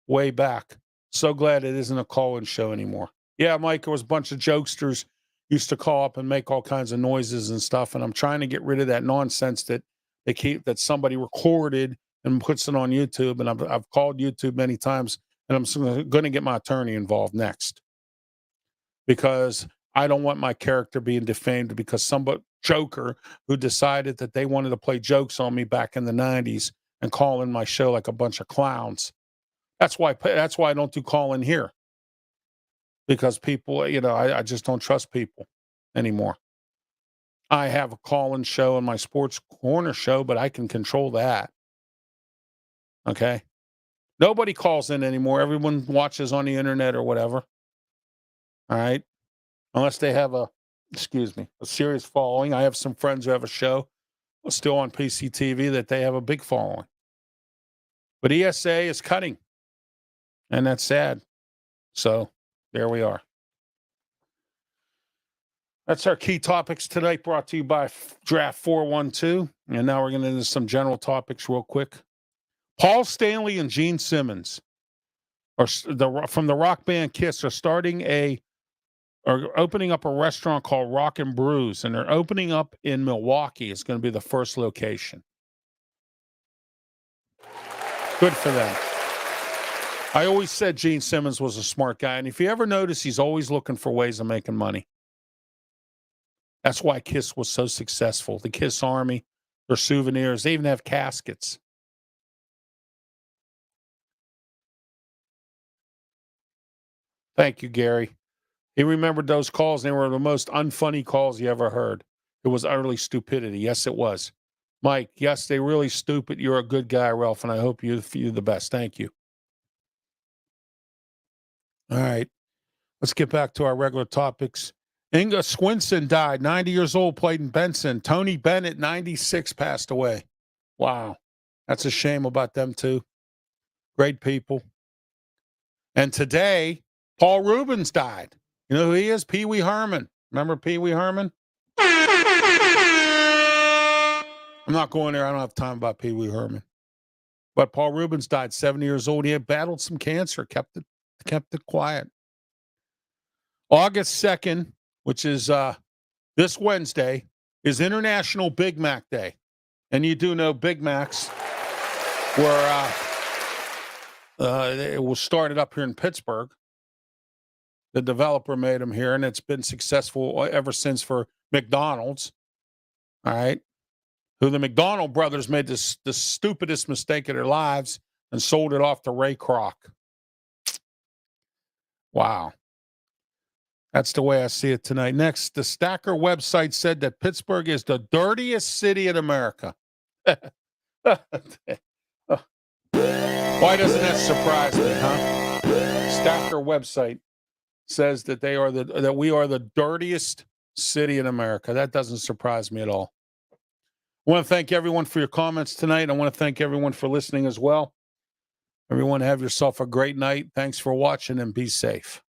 way back. So glad it isn't a call-in show anymore. Yeah, Mike, there was a bunch of jokesters used to call up and make all kinds of noises and stuff. And I'm trying to get rid of that nonsense that that somebody recorded and puts it on YouTube. And I've called YouTube many times, and I'm going to get my attorney involved next because I don't want my character being defamed because some joker who decided that they wanted to play jokes on me back in the 90s and call in my show like a bunch of clowns. That's why I don't do call in here. Because people, I just don't trust people anymore. I have a call-in show on my Sports Corner show, but I can control that. Okay? Nobody calls in anymore. Everyone watches on the internet or whatever. All right? Unless they have a serious following. I have some friends who have a show still on PCTV that they have a big following. But ESA is cutting. And that's sad. So there we are. That's our key topics tonight, brought to you by Draft 412. And now we're going to into some general topics real quick. Paul Stanley and Gene Simmons from the rock band Kiss are starting a are opening up a restaurant called Rock and Brews, and they're opening up in Milwaukee. It's going to be the first location. Good for them. I always said Gene Simmons was a smart guy, and if you ever notice, he's always looking for ways of making money. That's why KISS was so successful. The KISS Army, their souvenirs, they even have caskets. Thank you, Gary. He remembered those calls. They were the most unfunny calls you ever heard. It was utterly stupidity. Yes, it was. Mike, yes, they're really stupid. You're a good guy, Ralph, and I hope you're the best. Thank you. All right. Let's get back to our regular topics. Inga Swinson died, 90 years old, played in Benson. Tony Bennett, 96, passed away. Wow. That's a shame about them, too. Great people. And today, Paul Rubens died. You know who he is? Pee Wee Herman. Remember Pee Wee Herman? I'm not going there. I don't have time about Pee Wee Herman. But Paul Rubens died 70 years old. He had battled some cancer, kept it quiet. August 2nd, which is this Wednesday, is International Big Mac Day. And you do know Big Macs were it was started up here in Pittsburgh. The developer made them here, and it's been successful ever since for McDonald's. All right. Who the McDonald brothers made the stupidest mistake of their lives and sold it off to Ray Kroc. Wow. That's the way I see it tonight. Next, the Stacker website said that Pittsburgh is the dirtiest city in America. Why doesn't that surprise me, huh? Stacker website says that we are the dirtiest city in America. That doesn't surprise me at all. I want to thank everyone for your comments tonight. I want to thank everyone for listening as well. Everyone have yourself a great night. Thanks for watching and be safe.